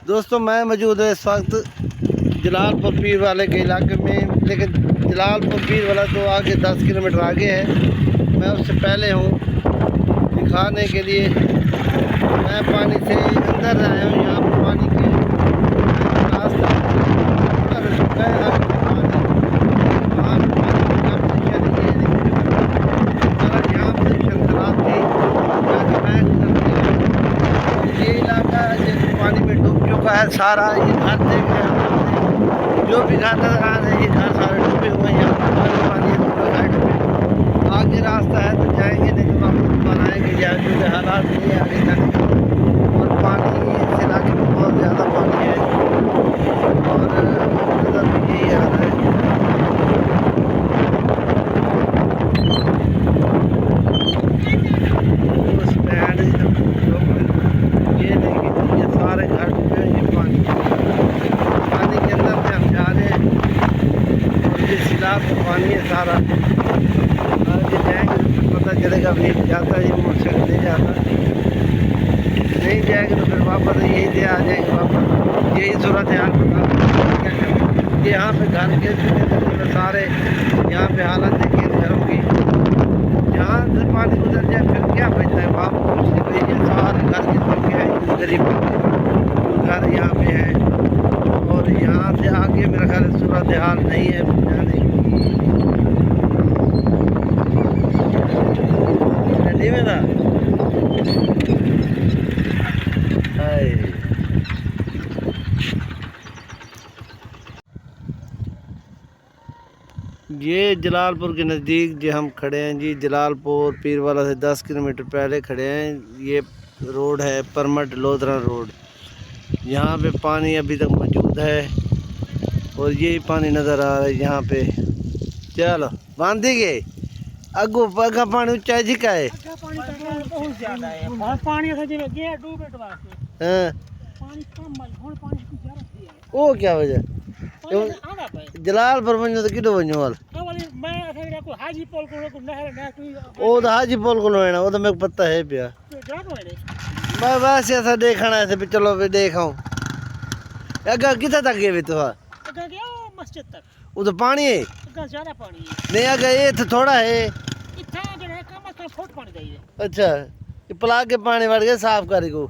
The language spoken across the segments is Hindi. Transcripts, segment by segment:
दोस्तों मैं मौजूद हूँ इस वक्त जलालपुर पीर वाले के इलाके में, लेकिन जलालपुर पीर वाला तो आगे 10 किलोमीटर आगे है। मैं उससे पहले हूँ दिखाने के लिए। मैं पानी से अंदर आया हूँ। यहाँ पर पानी के रास्ता ये इलाका पानी में डूब चुका है सारा। ये घर देख रहे हैं, जो भी घर नजर आ रहे हैं ये घर सारे डूबे हुए हैं। यहाँ पर पानी है पूरा साइड में। आगे रास्ता है तो जाएंगे, नहीं तो वापस बनाएंगे। क्योंकि हालात नहीं है आगे जाने का, और पानी इस इलाके में बहुत ज़्यादा पानी है और नजर भी यही आ रहा है। ये देखिए ये सारे घर डूबे हैं। ये पानी के अंदर से हम जा रहे हैं और ये सिलाब का पानी है सारा। आगे जाएंगे तो पता चलेगा नहीं जाता है, ये मोटरसाइकिल नहीं जाता। नहीं जाएंगे तो फिर वापस यही से आ जाएंगे वापस। यही सूरत हाल बता कि यहाँ पे घर के तो सारे यहाँ पे हालत देखिए घरों की। जहाँ से पानी गुजर जाए फिर क्या बचता है, वापस कुछ नहीं बचेगा। सारे घर के बन के हैं, गरीब घर यहाँ पे है। और यहाँ से आगे मेरा ख्याल सूरत हाल नहीं है जाने में था। ये जलालपुर के नज़दीक जो हम खड़े हैं जी, जलालपुर पीरवाला से 10 किलोमीटर पहले खड़े हैं। ये रोड है परमट लोधरा रोड। यहाँ पे पानी अभी तक मौजूद है और ये पानी नज़र आ रहा है यहाँ पे। चलो बांधी गए अगो पगा पानी ऊंचा झिका है। वो क्या वजह जलालपुर वञो तो किॾो वञो हल? वो तो हाजी पोल को लेना, वो तो मेरे को पता है पिया। मैं वैसे ऐसा देखना है भी चलो भी देखाऊं। अगर कितना तक गए तो मस्जिद तक वो तो पानी है ज्यादा पानी है। नहीं अगर ये तो थोड़ा है। अच्छा ये पला के पानी बढ़ गया साफ करे को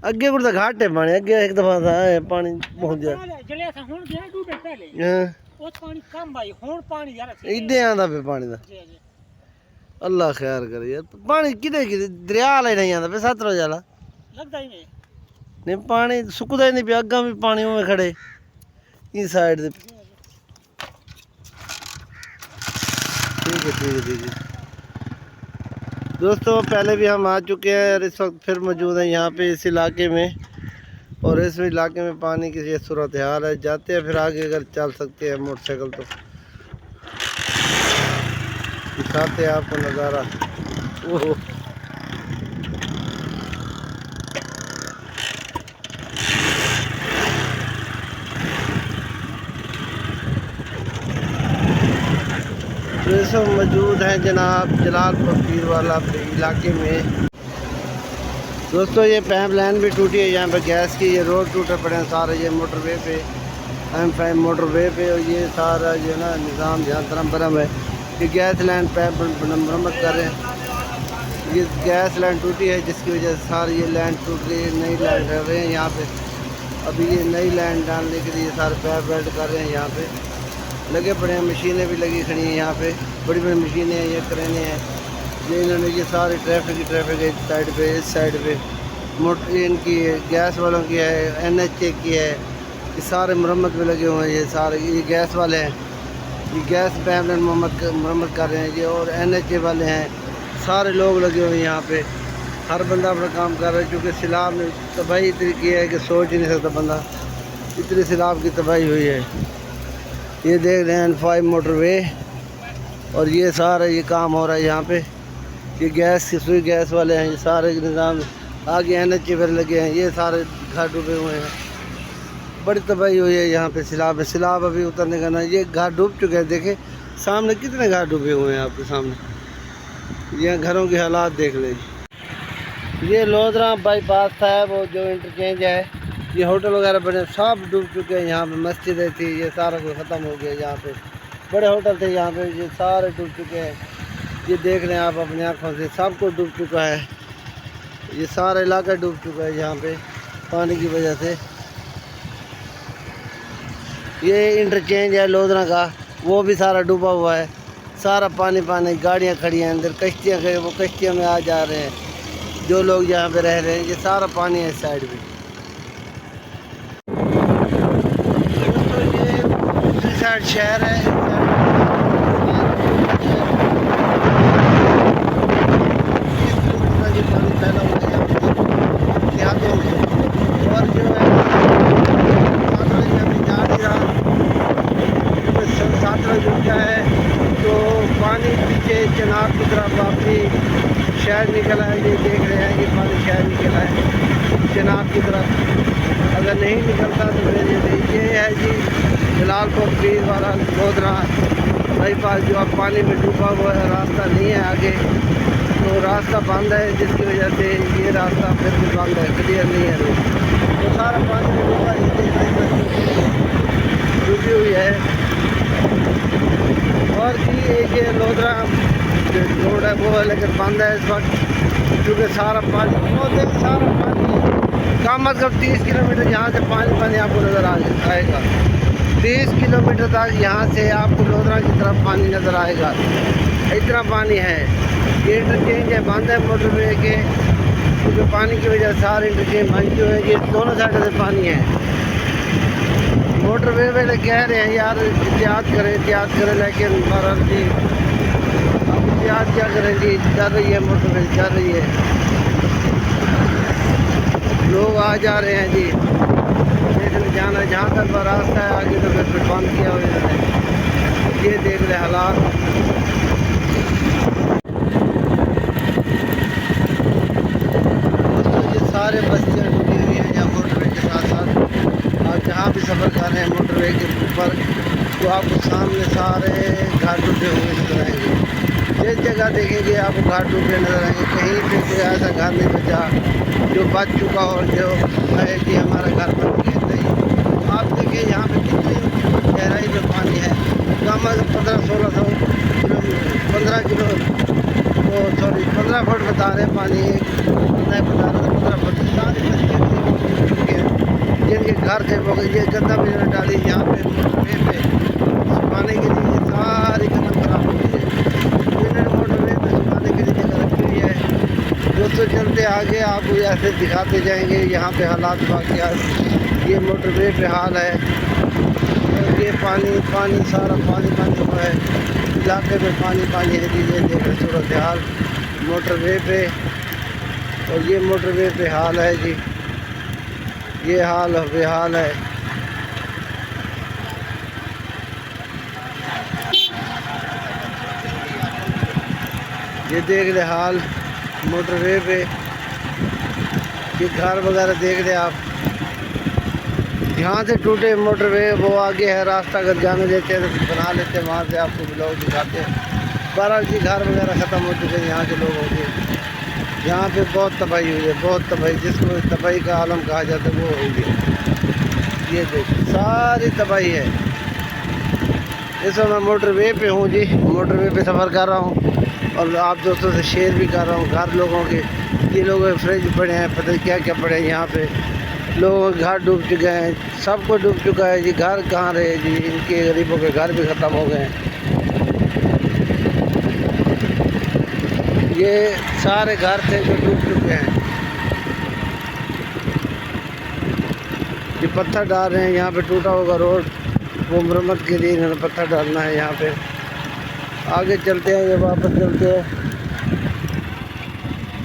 अगे कुछ घाट है पानी। अगे एक दफा था पानी पहुंच गया इधे आंदा पे पानी का। अल्लाह खैर करे यार। पानी किधे दरिया वाला ही नहीं आंदा पे सतलुज वाला लगदा ही नहीं। पानी सुकदा ही नहीं पे। अग्गा भी पानी में खड़े इस साइड से। ठीक है ठीक है ठीक है दोस्तों, पहले भी हम आ चुके हैं और इस वक्त फिर मौजूद हैं यहाँ पे इस इलाके में। और इस इलाके में पानी की ये सूरत हाल है। जाते हैं फिर आगे अगर चल सकते हैं मोटरसाइकिल तो दिखाते हैं आपको नज़ारा। ओह तो मौजूद हैं जनाब जलालपुर पीर वाला इलाके में। दोस्तों ये पाइप लाइन भी टूटी है यहाँ पे गैस की। ये रोड टूटे पड़े हैं सारे। ये मोटरवे पे M5 मोटरवे पे और ये सारा जो है ना निज़ाम जहाँ तरम भरम है। ये गैस लाइन पाइप मरम्मत कर रहे हैं। ये गैस लाइन टूटी है जिसकी वजह से सारी ये लाइन टूट रही है। नई लाइन कर रहे हैं यहाँ पे। अभी ये नई लाइन डालने के लिए सारे पाइप वेल्ड कर रहे हैं। यहाँ पे लगे पड़े हैं, मशीनें भी लगी खड़ी हैं यहाँ पे। बड़ी बड़ी मशीनें हैं, ये क्रेनें हैं। ये इन्होंने ये सारी ट्रैफिक है साइड पे, इस साइड पे मोटर इनकी गैस वालों की है, NHA की है। ये सारे मरम्मत में लगे हुए हैं। ये सारे ये गैस वाले हैं, ये गैस पाइपलाइन मरम्मत कर रहे हैं ये। और NHA वाले हैं, सारे लोग लगे हुए हैं यहाँ पे। हर बंदा अपना काम कर रहा है क्योंकि सैलाब में तबाही इतनी की है कि सोच ही नहीं सकता बंदा। इतनी सैलाब की तबाही हुई है। ये देख रहे हैं N5 मोटरवे और ये सारा ये काम हो रहा है यहाँ पे। ये गैस की सुई गैस वाले हैं। ये सारे निज़ाम आगे NHA पर लगे हैं। ये सारे घर डूबे हुए हैं। बड़ी तबाही हुई है यहाँ पे सैलाब। सैलाब अभी उतरने का ना, ये घर डूब चुके हैं। देखे सामने कितने घर डूबे हुए हैं आपके सामने। यहाँ घरों के हालात देख लें। ये लोधरा बाईपास था, वो जो इंटरचेंज है, ये होटल वगैरह बने सब डूब चुके हैं। यहाँ पे मस्जिदें थी, ये सारा कुछ ख़त्म हो गया। यहाँ पे बड़े होटल थे, यहाँ पे ये सारे डूब चुके हैं। ये देख रहे हैं आप अपनी आँखों से, सब कुछ डूब चुका है। ये सारा इलाका डूब चुका है यहाँ पे पानी की वजह से। ये इंटरचेंज है लोधरा का, वो भी सारा डूबा हुआ है। सारा पानी पानी, गाड़ियाँ खड़ी हैं अंदर, कश्तियाँ खड़ी, वो कश्तियों में आ जा रहे हैं जो लोग यहाँ पे रह रहे हैं। ये सारा पानी है इस साइड में। दोस्तों ये दूसरी साइड शहर है, ये पानी फैला हुआ है देहातों में। और जो है जा नहीं रहा, सातरा जुट गया है तो पानी पीछे चनाब की तरफ वापसी शहर निकला है। ये देख रहे हैं कि पानी शहर निकला है चनाब की तरफ। अगर नहीं निकलता तो फिर ये है जी जलालपुर पीर वाला लोधरा बाईपास जो अब पानी में डूबा हुआ है, रास्ता नहीं है आगे, तो रास्ता बंद है, जिसकी वजह से ये रास्ता फिर भी बंद है, क्लियर नहीं है रोड। तो सारा पानी में डूबा, डूबी हुई है। और ये लोधरा रोड है वो है, लेकिन बंद है इस वक्त, क्योंकि सारा पानी सारा पानी कम अज कम 30 किलोमीटर यहाँ से पानी आपको नज़र आएगा। 30 किलोमीटर तक यहाँ से आपको लोधरा की तरफ पानी नज़र आएगा, इतना पानी है। ये इंटरचेंज है, बंद है मोटरवे के, क्योंकि पानी की वजह से सारे इंटरचेंज बंद हुए हैं। ये दोनों साइड से पानी है। मोटरवे वाले कह रहे हैं यार एहतियात करें, लेकिन बहरहाल जी अब एहतियात क्या करें जी, चल रही है मोटरवे, चल रही है, लोग आ जा रहे हैं जी, देखने जाना जहाँ तक रास्ता है आगे तो फिर बंद किया हुआ है। ये देख रहे हालात। दोस्तों ये सारे बस्तियाँ डूबी हुई हैं यहाँ मोटरवे के साथ साथ। आप जहाँ भी सफ़र कर रहे हैं मोटरवे के ऊपर, तो आपको सामने सारे घाट डूबे हुए नजर आएंगे। जिस जगह देखेंगे आपको घाट डूबे नजर आएंगे। कहीं पे कोई ऐसा घर नहीं बचा जो बच चुका हो, जो है कि हमारा घर बन गया, नहीं। आप देखिए यहाँ पे कितनी गहराई में पानी है, कम अज 1500 15 फुट बता रहे हैं पानी, नहीं बता रहे 15 फुट। सारी जिनके घर थे वो ये गंदा बिजली डाली यहाँ पे सुखाने के लिए, सारी कदम खराब हो गई है। मोटरवे पे सुखाने के लिए जगह रखी हुई है। दोस्तों चलते आगे आपको ऐसे दिखाते जाएंगे यहाँ पे हालात वाक़यात। ये मोटरवे पे हाल है, और ये पानी सारा पानी हुआ है इलाके में, पानी है जी। ये देख रहे सूरत हाल मोटरवे पे, और ये मोटरवे पे हाल है जी, ये हाल बेहाल है। ये देख रहे हाल मोटरवे पे, ये घर वगैरह देख रहे आप। यहाँ से टूटे मोटरवे, वो आगे है रास्ता, अगर जाने देते हैं तो बना लेते हैं, वहाँ से आपको लोग दिखाते हैं। 12 जी घर वगैरह ख़त्म हो चुके हैं यहाँ के लोगों के। यहाँ पे बहुत तबाही हुई है, बहुत तबाही, जिसको तबाही का आलम कहा जाता है वो हो गया। ये देखिए सारी तबाही है। इस वक्त मैं मोटरवे पे हूँ जी, मोटरवे पे सफ़र कर रहा हूँ, और आप दोस्तों से शेयर भी कर रहा हूँ। घर लोगों के, ये लोगों के फ्रिज पड़े हैं, पता नहीं क्या क्या पड़े हैं यहाँ पे। लोगों के घर डूब चुके हैं, सब कुछ डूब चुका है जी। घर कहाँ रहे जी, इनके गरीबों के घर भी ख़त्म हो गए हैं। ये सारे घर थे जो डूब चुके हैं। ये पत्थर डाल रहे हैं यहाँ पे, टूटा होगा रोड, वो मरम्मत के लिए इन्होंने पत्थर डालना है यहाँ पे। आगे चलते हैं, ये वापस चलते हैं,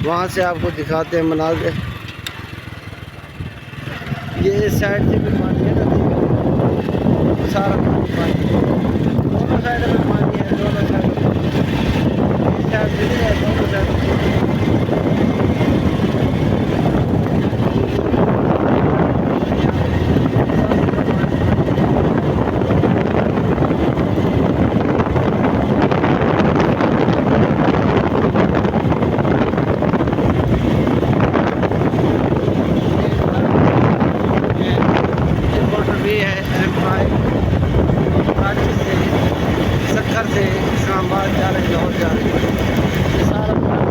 वहाँ से आपको दिखाते हैं मनाज़िर। ये इस साइड से भी पानी है ना, सारा पानी दोनों साइड में पानी है, दोनों साइड इस साइड से नहीं है, दोनों साइड। जा रहे हैं, लाहौर जा रहे हैं। ये सारा